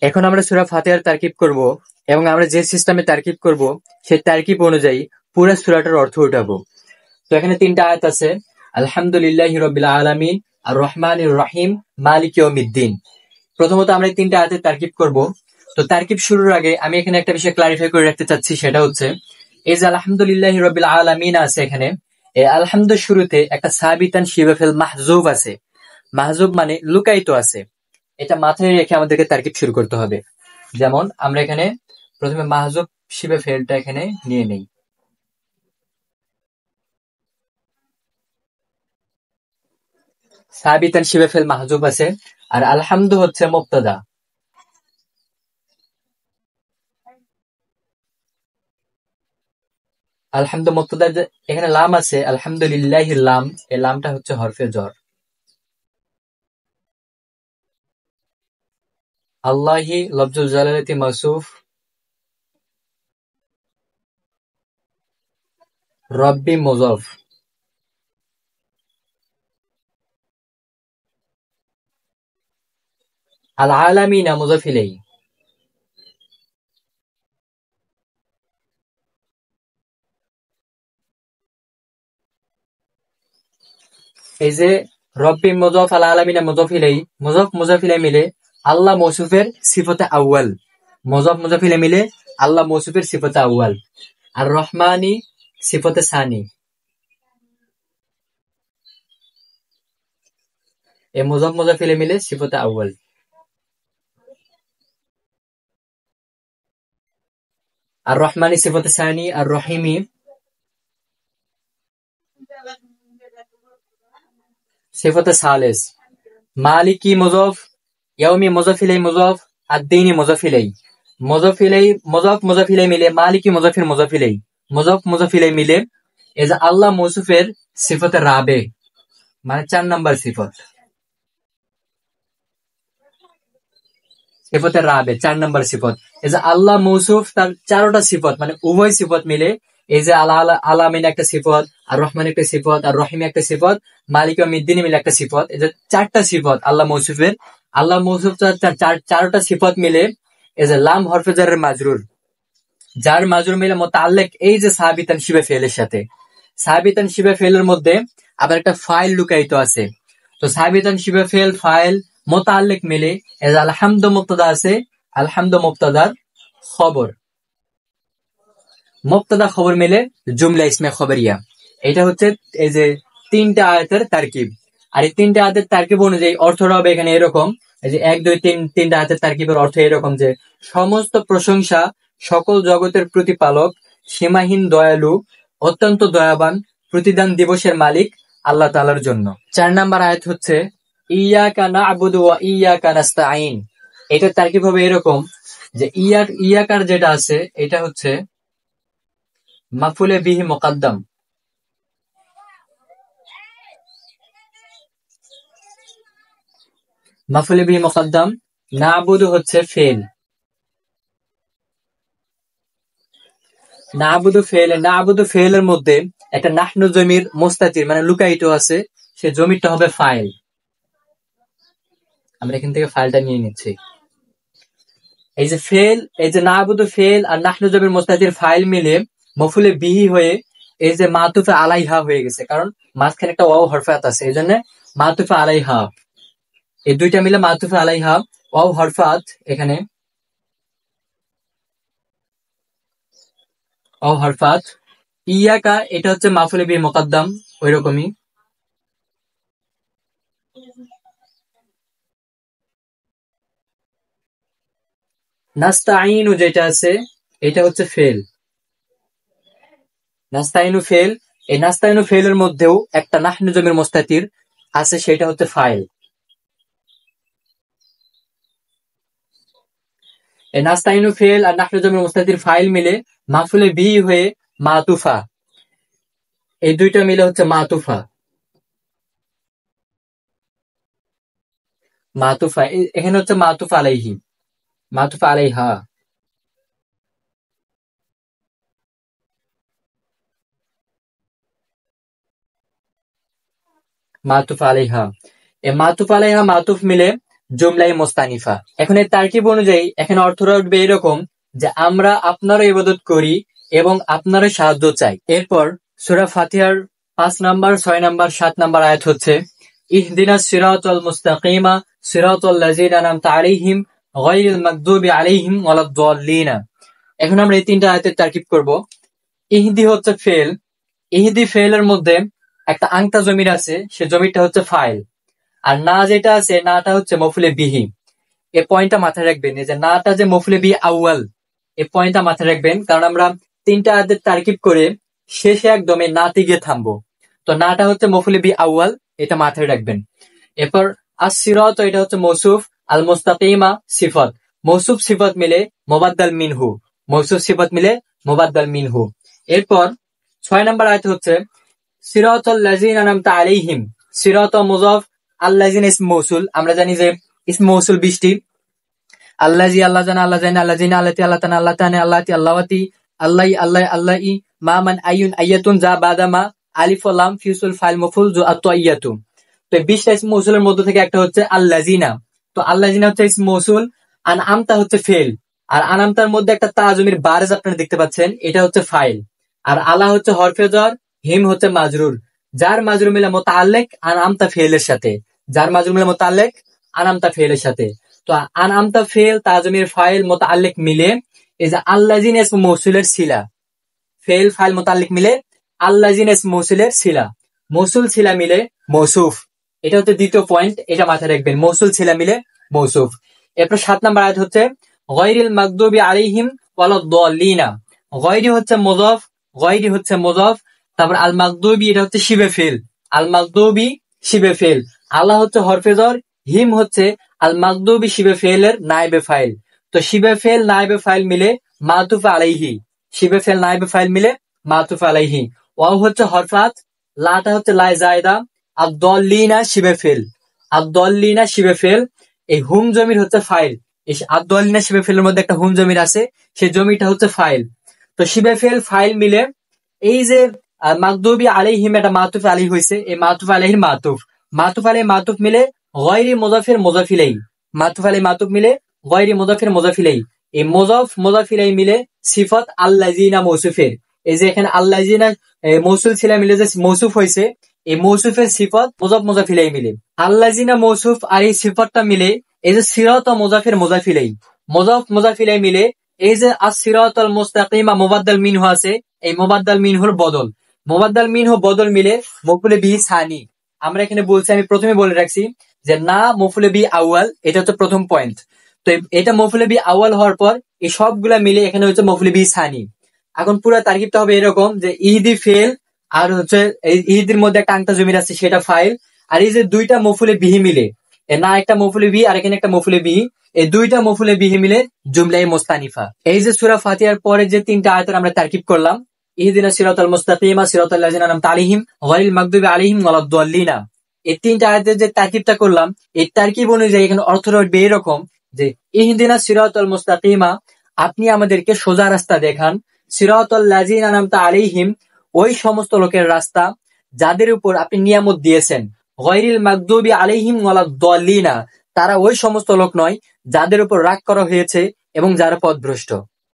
এখন আমরা সূরা ফাতিহার তারকিব করব এবং আমরা যে সিস্টেমে তারকিব করব সেই তারকিব অনুযায়ী পুরো সূরাটার অর্থ উঠাবো। তো এখানে তিনটা আয়াত আছে, আলহামদুলিল্লাহি রাব্বিল আলামিন, আর রহমানির রহিম, মালিক ইয়াউমিদ্দিন। প্রথমত আমরা এই তিনটা আয়াতের তারকিব করব। তো তারকিব শুরুর আগে আমি এখানে একটা বিষয় ক্লারিফাই করে রাখতে চাচ্ছি, সেটা হচ্ছে এই যে আলহামদুলিল্লাহি রাব্বিল আলামিন আছে, এখানে এই আলহামদুর শুরুতে একটা সাবিতান শিবাফেল মাহজুব আছে। মাহজুব মানে লুকায়িত আছে। এটা মাথায় রেখে আমাদেরকে তারকিব শুরু করতে হবে। যেমন আমরা এখানে প্রথমে মাহজুব শিবে ফেলটা এখানে নিয়ে নেই। সাবিতান শিবে ফেল মাহজুব আছে, আর আলহামদু হচ্ছে মুবতাদা। আলহামদু মুবতাদা, এখানে লাম আছে, আলহামদুলিল্লাহির লাম, এই লামটা হচ্ছে হরফে জর। আল্লাহি লফজুল জালালাতি মাসুফ, রব্বি মুযফ, আল আলামিনা মুযফ ইলাইহি। এই যে রব্বি মুযফ, আল আলামিনা মুযফ ইলাইহি, মুযফ মুযফ ইলাইহি মিলে আল্লাহ মৌসুফের সিফতে আউয়াল। মুযফ মুযফ ইলাইহি মিলে আল্লাহ মৌসুফের সিফতে আউয়াল। আর রহমানি সিফতে সানি। এই মুযফ মুযফ ইলাইহি মিলে সিফতে আউয়াল। আর রহমানি সিফতে সানি, আর রহিমি সিফতে সালেস। মালিকি মুযফ, ইয়াউমি মুযফ ইলাইহি মুযফ, আদ-দীনি মুযফ ইলাইহি। মুযফ ইলাইহি মুযফ মুযফ ইলাইহি মিলে মালিকি মুযফের মুযফ ইলাইহি। মুযফ মুযফ ইলাইহি মিলে এই যে আল্লাহ মৌসুফের সিফতে রাবে, মানে ৪ নাম্বার সিফত। সিফতে রাবে ৪ নাম্বার সিফত। এই যে আল্লাহ মৌসুফ তার ৪টা সিফত, মানে উভয় সিফত মিলে এই যে আলামিন একটা সিফত, আর রহমান একটা সিফত, আর রহিম একটা সিফত, মালিক ইয়াউমিদ্দিন মিলে একটা সিফত। এই যে ৪টা সিফত আল্লাহ মৌসুফের। আল্লাহ মৌসুফ ৪টা সিফত মিলে এই যে লাম হরফে জারের মাজরুর, যার মাজরুর মিলে মুতাআল্লিক এই যে সাবিতান শিবে ফেলের সাথে। সাবিতান শিবে ফেলের মধ্যে আবার একটা ফাইল লুকায়িত আছে। তো সাবিতান শিবে ফেল ফাইল মুতাআল্লিক মিলে এই যে আলহামদু মুবতাদা আছে, আলহামদু মুবতাদার খবর। মুবতাদা খবর মিলে জুমলা ইসমে খবরিয়া। এটা হচ্ছে এই যে তিনটা আয়াতের তারকিব। আর এই তিনটা আয়াতের তারকিব অনুযায়ী অর্থটা হবে এখানে এরকম, এই যে ১ ২ ৩ তিনটা আয়াতের তারকিবের অর্থ এরকম যে সমস্ত প্রশংসা সকল জগতের প্রতিপালক, সীমাহীন দয়ালু, অত্যন্ত দয়াবান, প্রতিদান দিবসের মালিক আল্লাহ তাআলার জন্য। ৪ নাম্বার আয়াত হচ্ছে ইয়াকা না'বুদু ওয়া ইয়াকা নাস্তাঈন। এটার তারকিব হবে এরকম যে ইয়াকার যেটা আছে এটা হচ্ছে মাফুলে বিহি মুকাদ্দাম। মাফুলে বিহি মুকাদ্দাম, না'বুদু হচ্ছে ফেল। না'বুদু ফেলের মধ্যে একটা নাহনু জমির মুস্তাতির মানে লুকায়িত আছে, সে জমিরটা হবে ফাইল। আমরা এখান থেকে ফাইলটা নিয়ে নিচ্ছি। এই যে ফেল, এই যে না'বুদু ফেল আর নাহনু জমির মুস্তাতির ফাইল মিলে মফুলে বিহি হয়ে এই যে মাতুফে আলাইহা হয়ে গেছে, কারণ মাঝখানে একটা ওয়াও হরফাত আছে, এই জন্য মাতুফে আলাইহা। এই দুইটা মিলে মাতুফে আলাইহা, ওয়াও হরফাত, এখানে ওয়াও হরফাত। ইয়াকা এটা হচ্ছে মাফুলে বিহি মুকাদ্দাম, ওইরকমই। নাস্তাঈনু যেটা আছে এটা হচ্ছে ফেল। নাস্তাইনু ফেল, এই নাস্তাইনু ফেলের মধ্যেও একটা নাহনু জমির মুস্তাতির আছে, সেটা হচ্ছে ফাইল। এই নাস্তাইনু ফেল আর নাহনু জমির মুস্তাতির ফাইল মিলে মাফুলে বি হয়ে মাতুফা, এই দুইটা মিলে হচ্ছে মাতুফা। মাতুফা এখানে হচ্ছে মাতুফা আলাইহি, মাতুফা আলাইহা। মাতুফা আলাইহা, এই মাতুফা আলাইহা মাতুফ মিলে জুমলাই মোস্তানিফা। এখন এর তারকিব অনুযায়ী এখানে অর্থটা উঠবে এরকম যে আমরা আপনারও ইবাদত করি এবং আপনারও সাহায্য চাই। এরপর সূরা ফাতিহার 5 নাম্বার, 6 নাম্বার, 7 নাম্বার আয়াত হচ্ছে ইহদিনাস সিরাতাল মুস্তাকিমা সিরাতাল লাযিনা আনআমতা আলাইহিম গায়রিল মাগদুবি আলাইহিম ওয়ালাদ-দাল্লিন। এখন আমরা এই তিনটা আয়াতের তারকিব করব। ইহদি হচ্ছে ফেল, ইহদি ফেলের মধ্যে একটা আংতা জমির আছে, সে জমিটা হচ্ছে ফাইল, আর না যেটা আছে নাটা হচ্ছে মফুলে বিহি। এই পয়েন্টটা মাথায় রাখবেন, এই যে নাটা যে মফুলে বি আউয়াল, এই পয়েন্টটা মাথায় রাখবেন, কারণ আমরা তিনটা আয়াতের তারকিব করে শেষে একদম এই নাতে গিয়ে থামবো। তো নাটা হচ্ছে মফুলে বি আউয়াল, এটা মাথায় রাখবেন। এরপর আস-সিরাত, এটা হচ্ছে মৌসুফ, আল মুস্তাকিমা সিফাত, মৌসুফ সিফাত মিলে মুবাদ্দাল মিনহু, মৌসুফ সিফাত মিলে মুবাদ্দাল মিনহু। এরপর 6 নাম্বার আয়াত হচ্ছে সিরাতাল লাযিনা আনআমতা আলাইহিম, সিরাত মুযাফ, আল্লাযিনা ইসম মৌসুল, আমরা জানি যে ইসম মৌসুল 20টি, আল্লাযী আল্লাহ জানা, আল্লাহ জানা, আল্লাযিনা আল্লাতি আল্লাহ তানা, আল্লাহ তানা, আল্লাতি আল্লাওয়াতি, আল্লাহি আল্লাহ আল্লাহি, মা মান আইয়ুন আইয়াতুন, যা বাদামা আলিফ ও লাম ফিউসুল ফাইল মফুল যু আত-তাইয়াতু। তো 20টা ইসম মৌসুলের মধ্যে থেকে একটা হচ্ছে আল্লাযিনা। তো আল্লাযিনা হচ্ছে ইসম মৌসুল, আনআমতা হচ্ছে ফেল, আর আনআমতার মধ্যে একটা তাজমির বারেজ আপনারা দেখতে পাচ্ছেন, এটা হচ্ছে ফাইল, আর আলা হচ্ছে হরফে জ্বর, হিম হচ্ছে মাজরুর, যার মাজরুর মিলে মুতাআল্লিক আনআমতা ফেলের সাথে, যার মাজরুর মিলে মুতাআল্লিক আনআমতা ফেলের সাথে। তো আনআমতা ফেল তাজমির ফাইল মুতাআল্লিক মিলে এই যে আল্লাযিনা ইসম মৌসুলের সিলা, ফেল ফাইল মুতাআল্লিক মিলে আল্লাযিনা ইসম মৌসুলের সিলা, মৌসুল সিলা মিলে মৌসুফ। এটা হচ্ছে দ্বিতীয় পয়েন্ট, এটা মাথায় রাখবেন, মৌসুল সিলা মিলে মৌসুফ। এরপর 7 নাম্বার আয়াত হচ্ছে গায়রিল মাগদুবি আলাইহিম ওয়ালাদ-দাল্লিনা। গায়রি হচ্ছে মুযাফ, গায়রি হচ্ছে মুযাফ, তারপর আল মাগদুবি এটা হচ্ছে শিবে ফেল, আল মাগদুবি শিবে ফেল, আল্লাহ হচ্ছে হরফে জ্বর, হিম হচ্ছে আল মাগদুবি শিবে ফেলের নায়েবে ফাইল। তো শিবে ফেল নায়েবে ফাইল মিলে মাতুফ আলাইহি, শিবে ফেল নায়েবে ফাইল মিলে মাতুফ আলাইহি। ওয়াও হচ্ছে হরফাত, লাটা হচ্ছে লাই জায়দা, আদ-দাল্লিনা শিবে ফেল, আদ-দাল্লিনা শিবে ফেল, এই হুম জমির হচ্ছে ফাইল, এই আদ-দাল্লিনা শিবে ফেলের মধ্যে একটা হুম জমির আছে, সেই জমিটা হচ্ছে ফাইল। তো শিবে ফেল ফাইল মিলে এই যে মাগদুবি আলাইহিম, এটা মাতুফ আলাইহি হইছে, এই মাতুফ আলাইহির মাতুফ, মাতুফ আলাইহি মাতুফ মিলে গায়রি মুযাফের মুযাফ ইলাইহি, মাতুফ আলাইহি মাতুফ মিলে গায়রি মুযাফের মুযাফ ইলাইহি, এই মুযাফ মুযাফ ইলাইহি মিলে সিফাত আল্লাযিনা মৌসুফের, এই যে এখানে আল্লাযিনা মৌসুল ছিল মিলে যে মৌসুফ হইছে, এই মৌসুফের সিফাত মুযাফ মুযাফ ইলাইহি মিলে আল্লাযিনা মৌসুফ, আর এই সিফাতটা মিলে এই যে সিরাত মুযাফের মুযাফ ইলাইহি, মুযাফ মুযাফ ইলাইহি মিলে এই যে আস-সিরাতাল মুস্তাকিমা মুবাদ্দাল মিনহু আছে, এই মুবাদ্দাল মিনহুর বদল, মুবাদ্দাল মিনহু বদল মিলে মফুলে বিহি সানি। আমরা এখানে বলছি, আমি প্রথমে বলে রাখছি যে না মফুলে বি আউয়াল, এটা হচ্ছে প্রথম পয়েন্ট। তো এটা মফুলে বি আউয়াল হওয়ার পর এই সবগুলা মিলে এখানে হচ্ছে মফুলে বি সানি। এখন পুরো তারকিবটা হবে এরকম যে ইহদি ফেল, আর হচ্ছে এই ইহদির মধ্যে একটা আংতা জমির আছে সেটা ফাইল, আর এই যে দুইটা মফুলে বিহি মিলে, না একটা মফুলে বিহি আর এখানে একটা মফুলে বিহি, এই দুইটা মফুলে বিহি মিলে জুমলাই মুস্তানিফা। এই যে সূরা ফাতিহার পরে যে তিনটা আয়াতের আমরা তারকিব করলাম, ইহদিনাস সিরাতাল মুস্তাকিমা সিরাতাল লাযিনা আনআমতা আলাইহিম গায়রিল মাগদুবি আলাইহিম ওয়ালাদ-দাল্লিনা, এই তিনটা আয়াতের যে তারকিবটা করলাম, এই তারকিব অনুযায়ী এখানে অর্থটা হবে এরকম যে ইহদিনাস সিরাতাল মুস্তাকিমা, আপনি আমাদেরকে সোজা রাস্তা দেখান, সিরাতাল লাযিনা আনআমতা আলাইহিম, ওই সমস্ত লোকের রাস্তা যাদের উপর আপনি নিয়ামত দিয়েছেন, গায়রিল মাগদুবি আলাইহিম ওয়ালাদ-দাল্লিনা, তারা ওই সমস্ত লোক নয় যাদের উপর রাগ করা হয়েছে এবং যারা পথভ্রষ্ট।